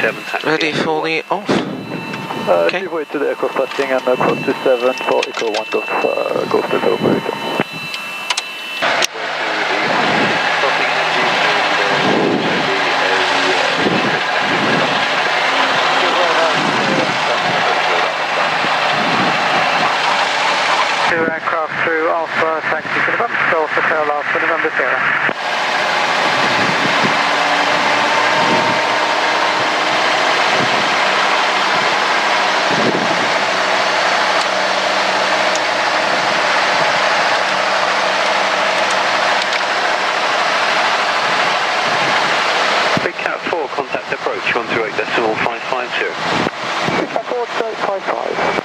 27, taxi. Ready for the off. Okay. Give way to the aircraft touching and cross to 7 for Echo 1 goes to the operator. Two aircraft through Alpha, taxi to the bump, Golf Hotel Alpha, November 0. Big Cat 4, contact approach 128.550. Big Cat 4, 855.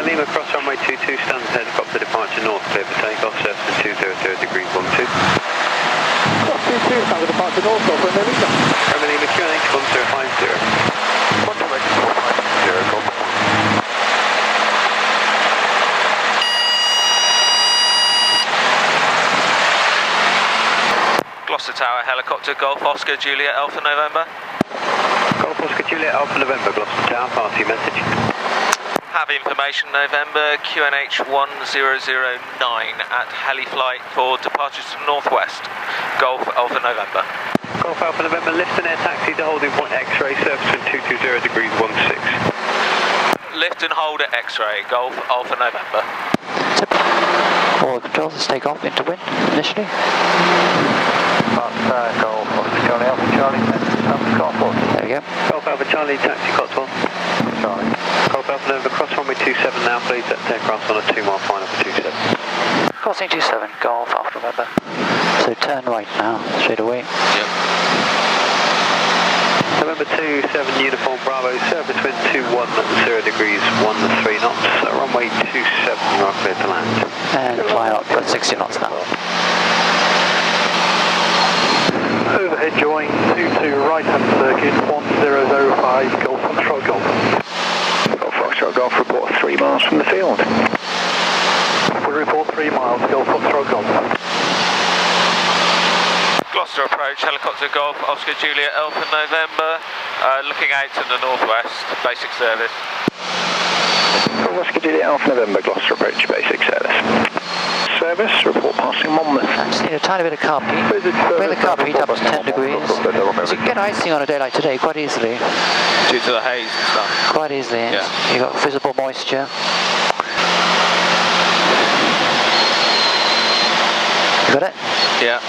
Lima cross runway 22, standard helicopter departure north, clear for takeoff, surface 200 degrees 12. Cross 22, standard departure north, Golf Romeo Lima. Romeo Lima QNH 1050. 128.550, Golf. Gloucester Tower, helicopter, Golf Oscar, Juliet, Alpha November. Golf Oscar Juliet Alpha November, Gloucester Tower, party message. Have information November, QNH 1009 at heli flight for departures to northwest. Golf Alpha November. Golf Alpha November, lift and air taxi to holding point X-ray, surface wind 220 degrees 16. Lift and hold at X-ray, Golf Alpha November. All controls, let's take off into wind initially. That's Golf Oscar Charlie Alpha Charlie, taxi Cotswold. There we go. Golf Alpha Charlie, taxi Cotswold. Charlie. Golf Alpha November, cross runway 27 now please, that's aircraft on a 2-mile final for 27. Crossing 27, Golf Alpha November. So turn right now, straight away. Yep. November 27 uniform Bravo, surface wind 210 degrees 13 knots, runway 27, you are clear to land. And fly up at 60 knots now. Overhead join 22 right hand circuit 1005 Golf Control Golf. Golf Foxtrot Golf, report 3 miles from the field. We report 3 miles, Golf Foxtrot Golf. Gloucester approach, helicopter, Golf Oscar, Juliet, Alpha November. Looking out to the northwest, basic service. Golf Oscar Juliet Alpha November, Gloucester approach, basic service. Service, report passing Monmouth. I just need a tiny bit of carb heat. Bring the carb heat up to 10 degrees. So you can get icing on a day like today quite easily. Due to the haze and stuff. Quite easily. Yeah. You've got visible moisture. You got it? Yeah.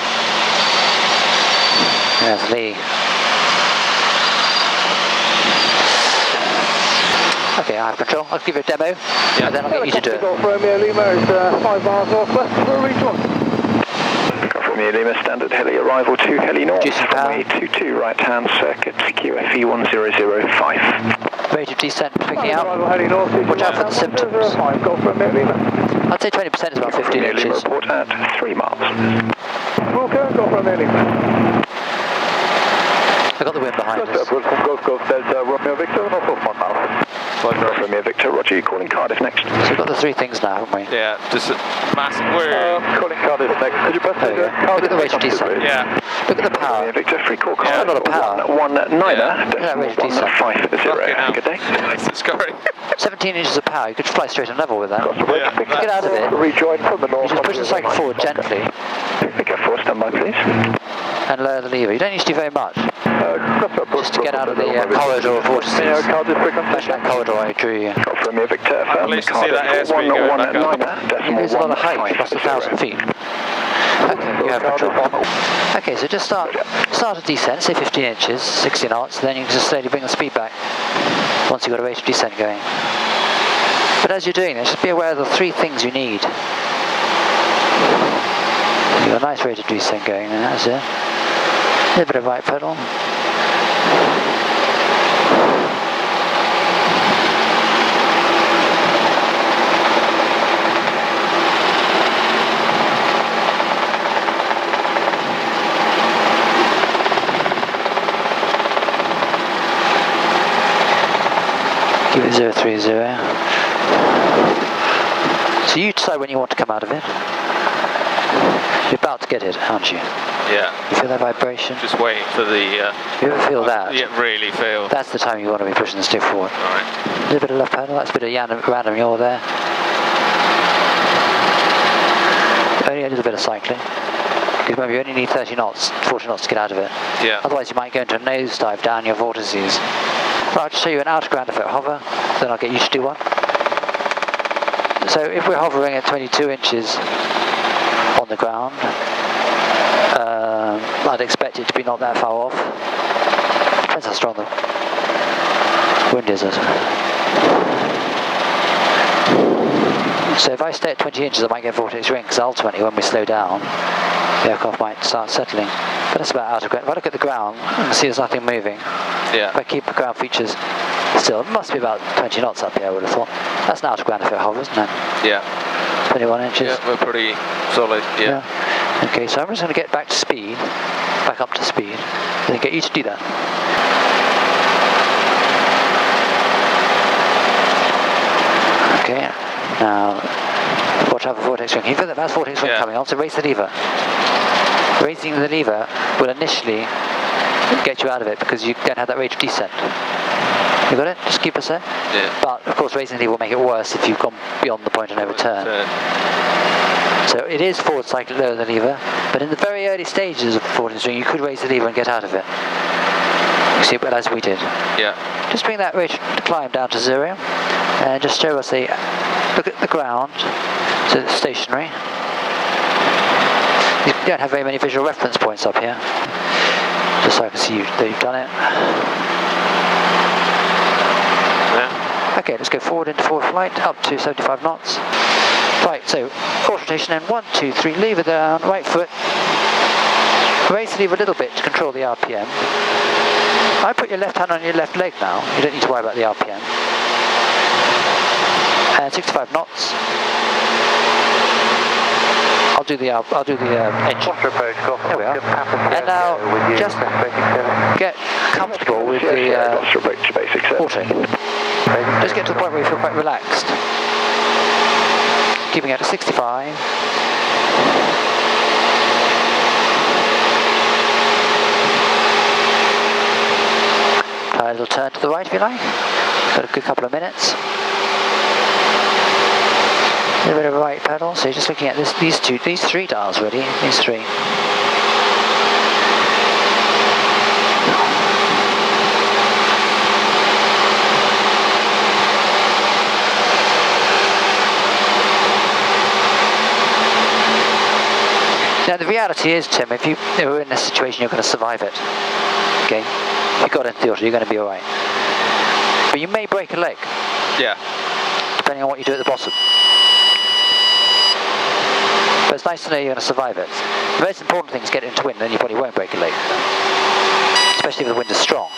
There's Lee. Okay, I have control. I'll give you a demo, Yeah. and then I'll get you to do it. Golf Romeo Lima is 5 miles northwest for a rejoin. Golf Romeo Lima, standard heli arrival to heli north. Juicing power. Runway 22 right hand circuit, QFE 1005. Rate of descent picking out. Arrival heli north. Watch out for the symptoms. 1005 Golf Romeo Lima. I'd say 20% is about 15 Romeo Lima inches. report at 3 miles. Okay, Golf Romeo Lima. I got the wind behind us. From Golf Delta Romeo Victor, north of 1 mile. Golf Romeo Victor, Roger, you calling Cardiff next. So we've got the 3 things now, haven't we? Yeah, just a massive. We're Calling Cardiff next. Could you press There you go. Look at the rate of descent. yeah. Look at the power. Romeo Victor, free call call. Yeah, a lot of power. 19er, Look at that rate of descent. 150. Fucking hell. Good day. It's scary. 17 inches of power. You could fly straight on level with that. Yeah. Get out of it. Rejoin from the north. You just push the cycle forward gently Pick 4, stand by please. and lower the lever. You don't need to do very much. Just to get out of the corridor of vortices. Imagine that corridor I drew you. Golf Romeo Victor, firm Pleased to see that airspeed going back up. 119er, There's a lot of height, 150. plus 1,000 feet. Okay, you have control. Okay, so just start a descent, say 15 inches, 60 knots, then you can just slowly bring the speed back once you've got a rate of descent going. But as you're doing this, just be aware of the 3 things you need. You've got a nice rate of descent going, and that's it. A little bit of right pedal. 030. So you decide when you want to come out of it. You're about to get it, aren't you? Yeah. You feel that vibration? Just waiting for the... You ever feel that? Yeah, really feel. That's the time you want to be pushing the stick forward. Alright. A little bit of left pedal, that's a bit of random yaw there. Only a little bit of cycling. Because remember, you only need 30 knots, 40 knots to get out of it. Yeah. Otherwise you might go into a nosedive down your vortices. Right, I'll just show you an outer ground effect hover, then I'll get you to do one. So if we're hovering at 22 inches on the ground, I'd expect it to be not that far off. Depends how strong the wind is. So if I stay at 20 inches I might get vortex ring, because ultimately when we slow down the aircraft might start settling. But that's about out of ground. If I look at the ground and see there's nothing moving, yeah. If I keep the ground features still, it must be about 20 knots up here I would have thought. That's an out of ground effect hover, isn't it? Yeah. 21 inches. Yeah, we're pretty solid, yeah. Okay, so I'm just going to get back to speed, back up to speed, and get you to do that. Okay, now watch out for vortex ring. Can you feel that that's vortex ring coming on? So raise the lever. Raising the lever will initially get you out of it because you don't have that rate of descent. You got it? Just keep us there. Yeah. But of course raising the lever will make it worse if you've gone beyond the point of no return. So it is forward cycle lower the lever, but in the very early stages of forward swing you could raise the lever and get out of it. You see, well, as we did. Yeah. Just bring that rate of climb down to 0 and just show us the, look at the ground, so it's stationary. You don't have very many visual reference points up here, just so I can see that you've done it. Yeah. Okay, let's go forward into forward flight, up to 75 knots. Right, so forward rotation and 1, 2, 3, lever down, right foot. Raise the lever a little bit to control the RPM. I put your left hand on your left leg now, you don't need to worry about the RPM. And 65 knots. I'll do the engine. There we are. And now just get comfortable with the auto. Just get to the point where you feel quite relaxed. Keeping it at 65. A little turn to the right if you like. Got a good couple of minutes. A little bit of right pedal, so you're just looking at these three dials really, these three. Now the reality is, Tim, if you're in this situation, you're going to survive it. Okay? If you got into the auto, you're going to be alright. But you may break a leg. Yeah. Depending on what you do at the bottom. But it's nice to know you're going to survive it. The most important thing is get into wind, then you probably won't break a leg. Especially if the wind is strong.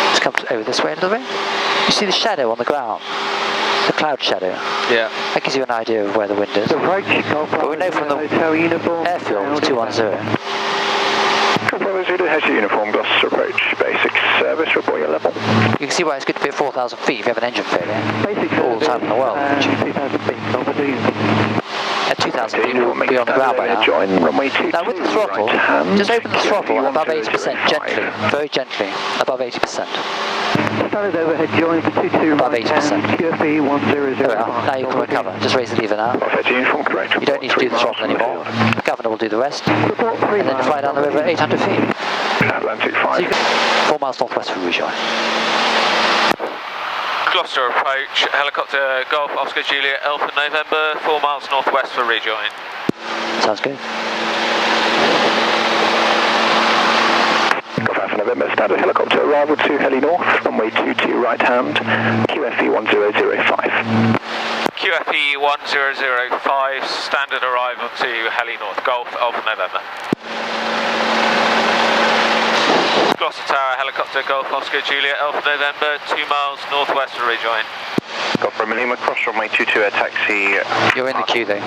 Let's come over this way a little bit. You see the shadow on the ground? The cloud shadow. Yeah. That gives you an idea of where the wind is. The right But we know from the airfield it's 210. Bravo Zulu has your uniform, Gloucester approach, basic service, report your level. You can see why it's good to be at 4,000 feet if you have an engine failure. Basic all the time in the world. 2,000 feet, At 2,000 feet you'll be on the ground by now. Join runway 22, Now with the throttle, just open the throttle above 80%, gently, very gently, above 80%. Standard overhead join for 22 above 80%. QFE 1005. Now you can recover, just raise the lever now. Uniform correct. You don't need to do the throttle anymore. The governor will do the rest. And then fly down the river at 800 feet. Atlantic 5. So you can 4 miles northwest of Rougeois. Gloucester approach, helicopter Golf Oscar Juliet Alpha November, 4 miles northwest for rejoin. Sounds good. Golf Alpha November, standard helicopter arrival to Heli North, runway 22 right hand, QFE 1005. QFE 1005, standard arrival to Heli North, Golf Alpha November. Gloucester Tower, helicopter Golf Oscar Juliet Alpha November, 2 miles northwest for rejoin. Golf Romeo Lima, cross runway 22 air taxi. You're in the queue though.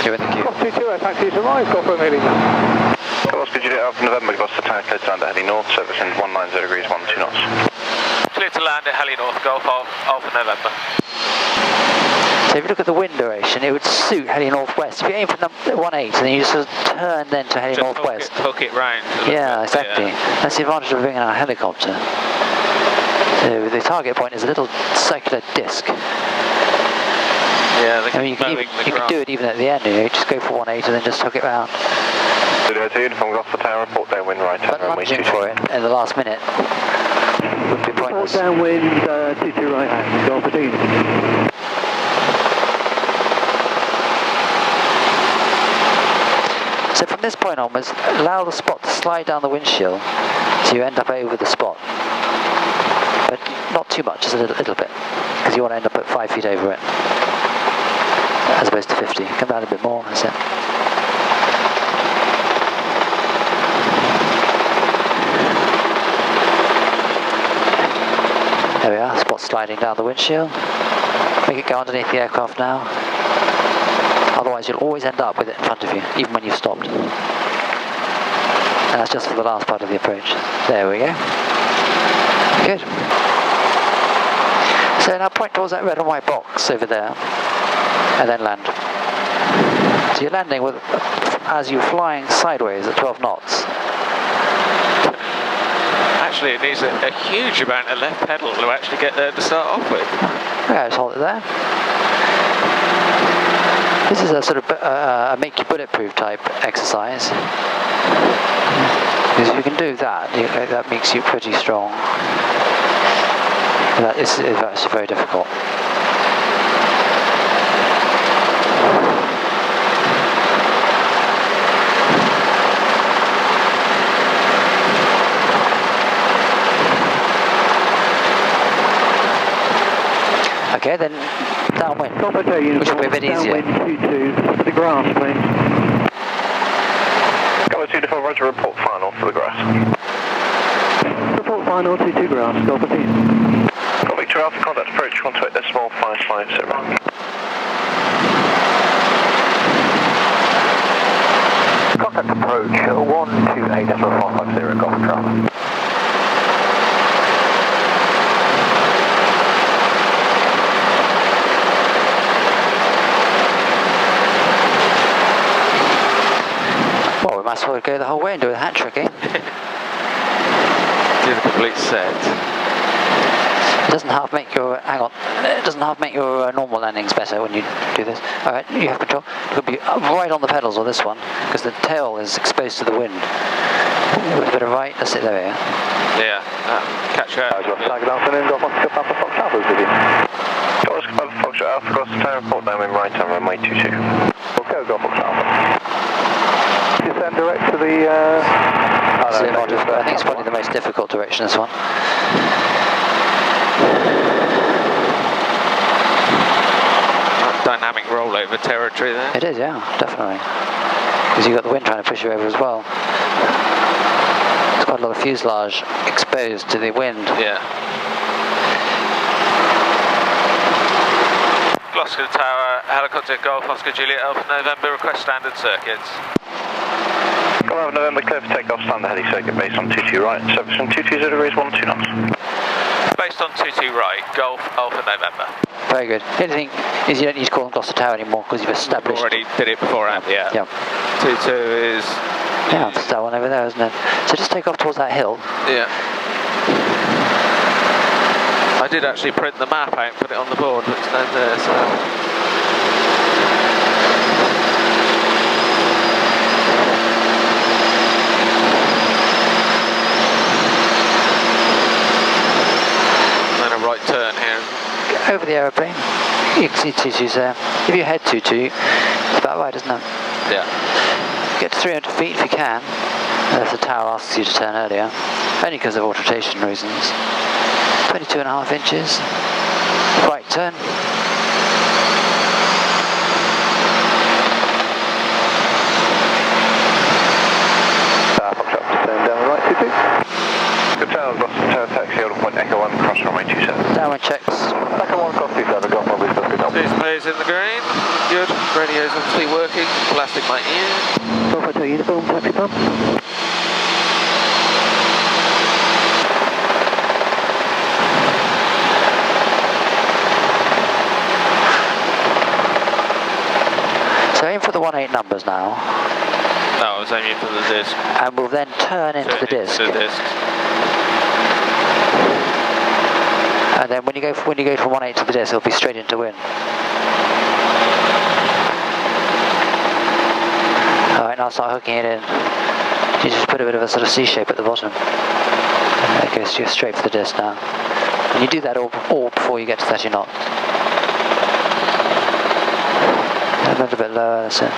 You're in the queue. Cross 22 air taxi is arrived, Golf Romeo Lima. Golf Oscar Juliet Alpha November, Gloucester Tower, close down to Heli North, service in 190 degrees, 12 knots. Clear to land at Heli North, Golf Alpha November. So if you look at the wind direction, it would suit Heli Northwest. If you aim for 18, and then you just sort of turn then to Heli Northwest. Hook it round. Yeah, exactly. Yeah. That's the advantage of being on a helicopter. So the target point is a little circular disc. Yeah, I mean, you can do it even at the end, you know, just go for 18 and then just hook it round. Studio 2, uniform off the tower, report downwind right hand, But lunging for it in the last minute would be pointless. Report downwind, 22 right hand, Golf 18. So from this point onwards, allow the spot to slide down the windshield so you end up over the spot. But not too much, just a little bit, because you want to end up at 5 feet over it, as opposed to 50. Come down a bit more, that's it. There we are, spot sliding down the windshield. Make it go underneath the aircraft now. Otherwise you'll always end up with it in front of you, even when you've stopped. And that's just for the last part of the approach. There we go. Good. So now point towards that red and white box over there, and then land. So you're landing with, as you're flying sideways at 12 knots. Actually, it needs a huge amount of left pedal to actually get there to start off with. Yeah, just hold it there. This is a sort of a make you bulletproof type exercise. Because if you can do that, that makes you pretty strong. That is actually very difficult. Okay, then downwind, which will be a bit easier. Downwind 22, the grass, please. Go 2 to Roger, report final for the grass. Report final 22 grass, Golf 18. Got Victor Alpha, contact approach 128.550. Contact approach 128.550, Golf Travel. Well, we might as well go the whole way and do a hat trick, eh? Do the complete set. It doesn't half make your, hang on, it doesn't half make your normal landings better when you do this. Alright, you have control. It could be right on the pedals on this one, because the tail is exposed to the wind. With a bit of right, that's it, there we are. Yeah, catch her out. Good afternoon, Golf Oscar Papa Fox Alpha with you. Golf Oscar Papa Fox Alpha across the tower, report downwind right hand, runway 22. Okay, Golf Fox Alpha. Descend direct to the... I think it's probably the most difficult direction, this one. Dynamic rollover territory there. It is, yeah, definitely. Because you've got the wind trying to push you over as well. There's quite a lot of fuselage exposed to the wind. Yeah. Gloucester Tower, helicopter Golf Oscar Juliet Alpha November, request standard circuits. Golf November, clear for takeoff, standard heli circuit based on 22 right, service from 220 degrees, 12 knots. Based on 22 right, Golf Alpha November. Very good. The only thing is you don't need to call them Gloucester Tower anymore because you've established... Already did it beforehand, yeah. Yeah. 22 is... Yeah, it's that one over there, isn't it? So just take off towards that hill. Yeah. I did actually print the map out and put it on the board, but it's down there, so... Right turn here. Over the aeroplane, you can see 22's there. If you head 22, it's about right, isn't it? Yeah. Get to 300 feet if you can, as the tower asks you to turn earlier, only because of rotation reasons. 22.5 inches, right turn. Foxtrot, turn down the right 22. Good tower, Gloucester Tower, taxi, order point Echo 1, cross runway 27. Downwind checks. Echo 1, cross 27, Golf Mobile, still good. Displays in the green, good. Radio's obviously working, plastic my ear. Golf Hotel uniform, taxi pump. So aim for the 18 numbers now. No, I was aiming for the disc. And we'll then turn into the disc. And then when you go from 18 to the disc, it'll be straight into wind. Alright, now start hooking it in. You just put a bit of a sort of C shape at the bottom. And it goes just straight for the disc now. And you do that all before you get to 30 knots. A little bit lower, that's it.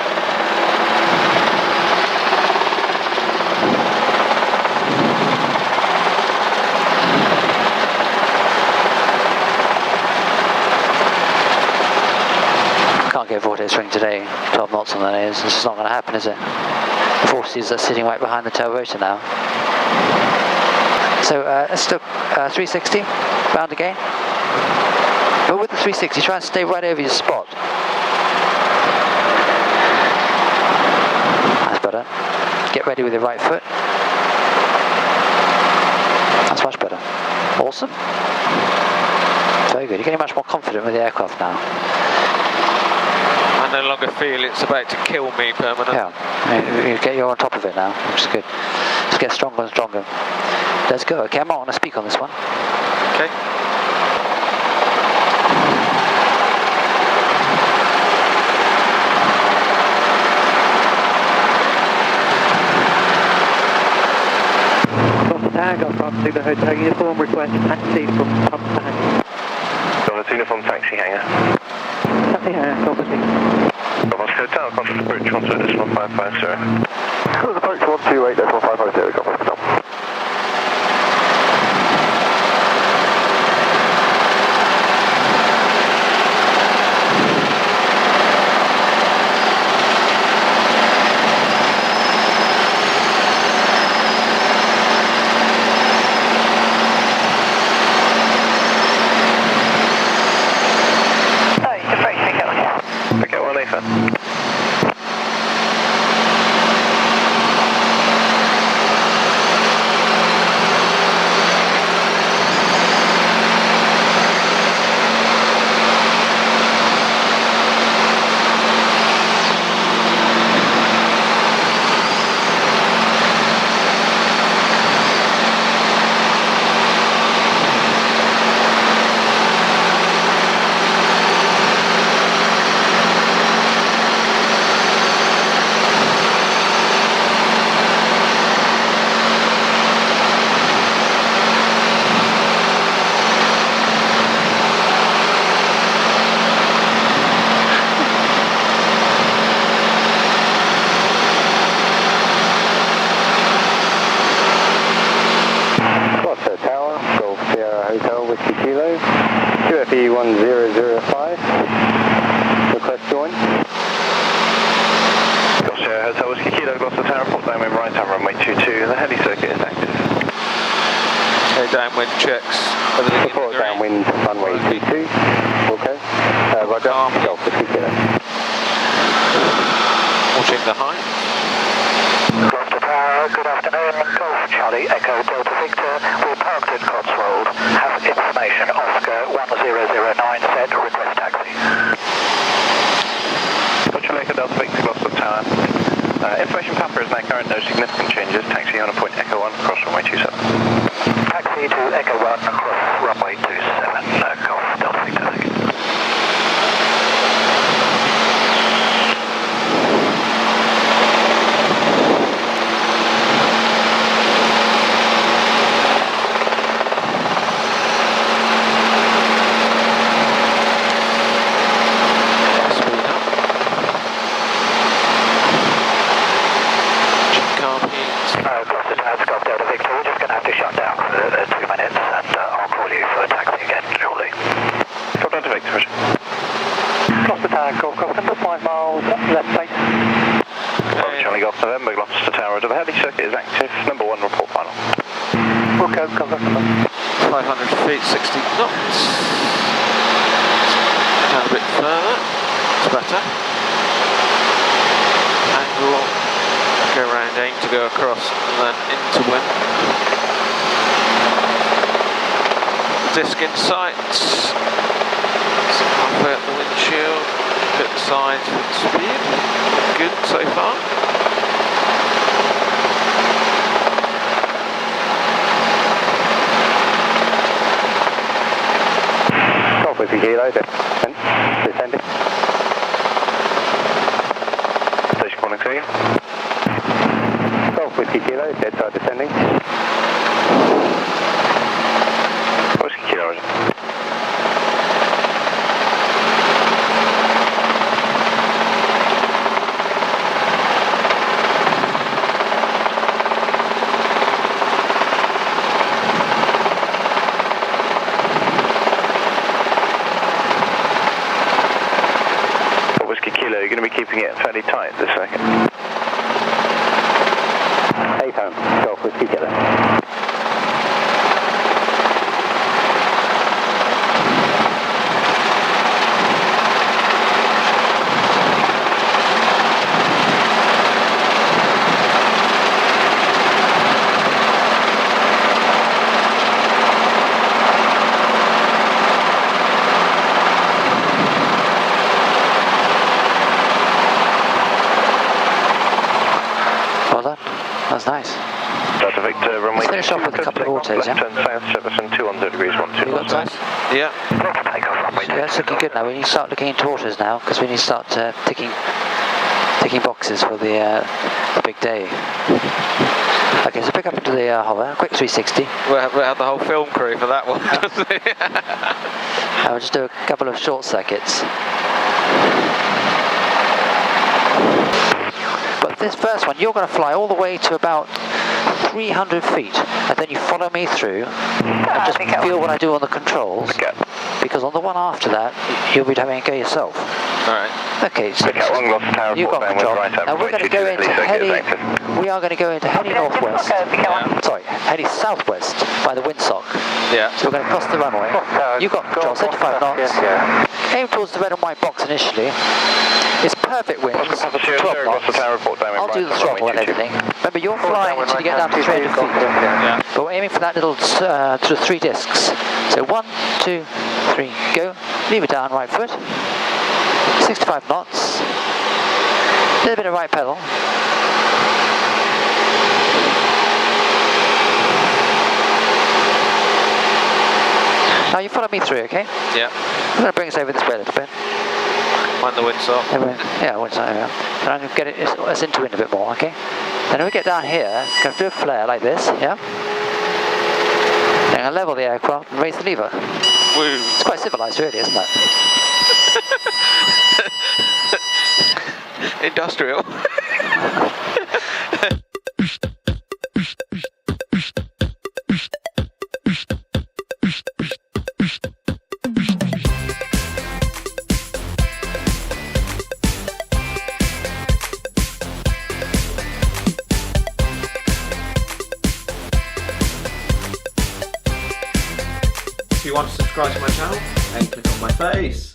Can't get Vortex swing today, 12 knots on that is. This is not going to happen, is it? The forces are sitting right behind the tail rotor now. So let's do 360, round again. But with the 360, try and stay right over your spot. That's better. Get ready with your right foot. That's much better. Awesome. Very good. You're getting much more confident with the aircraft now. I no longer feel it's about to kill me permanently. Yeah, you're on top of it now, which is good. Just get stronger and stronger. Let's go. Okay, I'm not going to speak on this one. Okay. Tag, I've got to the hotel uniform, request taxi from pump tag. Got a uniform taxi hangar. Taxi hangar, obviously. Got hotel, contact approach 128.550. Approach 128.550, contact stop. QFE1005, request join. Gloucester Hotel Whiskey Kilo, Gloucester Tower, report downwind right hand runway 22, the heli circuit is active. Okay, downwind checks. Report downwind runway 22, okay. Roger, Golf Whiskey Kilo. Watching the height. Gloucester Tower, good afternoon. Golf Charlie Echo Delta Victor. We're parked in Cotswold. Have information Oscar 1009 set. Request taxi. Charlie Echo Delta Victor, Gloucester Tower. Information Papa is now current, no significant changes. Taxi on a point Echo 1 across runway 27. Taxi to Echo 1 across runway 27. Golf Delta Victor. Thank you. Golf number 5 miles left base. Charlie Golf November, Gloucester Tower, the heli circuit is active. Number 1, report final. Okay, cover. 500 feet, 60 knots. Down a bit further. It's better. Angle. Go around, aim to go across and then into wind. Disc in sight. Halfway up the windshield. Bit the sides with speed. kilo, descending. Station calling to you. Golf Whiskey Kilo, dead side descending. Whiskey Kilo, origin. You're going to be keeping it fairly tight this second. 8 home, Golf Whiskey Kilo. That's nice. Delta Victor, runway. Let's finish off with a couple of autos, yeah? Turn south, Jefferson, 200 degrees, 12. You got time? Yeah. Yeah, it's looking good now. We need to start looking into autos now because we need to start ticking boxes for the big day. Okay, so pick up into the hover, quick 360. We had the whole film crew for that one. We'll just do a couple of short circuits. But this first one, you're going to fly all the way to about 300 feet, and then you follow me through, and just feel what I do on the controls, because on the one after that, you'll be having a go yourself. Alright. Okay, so you've got control. Now we're going to go into heading northwest, sorry, heading southwest by the windsock. Yeah. So we're going to cross the runway. You've got control, 75 knots. Aim towards the red and white box initially. It's perfect wind, 12 knots. I'll do the throttle and everything. Remember, you're flying until you get down to 300 feet. Yeah. But we're aiming for that little sort of 3 discs. So 1, 2, 3, go. Leave it down, right foot. 65 knots. A little bit of right pedal. Now you follow me through, okay? Yeah. I'm going to bring us over this way a little bit. Mind the windsock. Yeah, windsock. And I'm going to get us into wind a bit more, okay? Then when we get down here, going to do a flare like this, yeah? Then I'm going to level the aircraft and raise the lever. Woo. It's quite civilised, really, isn't it? Industrial. If you want to subscribe to my channel, then click on my face.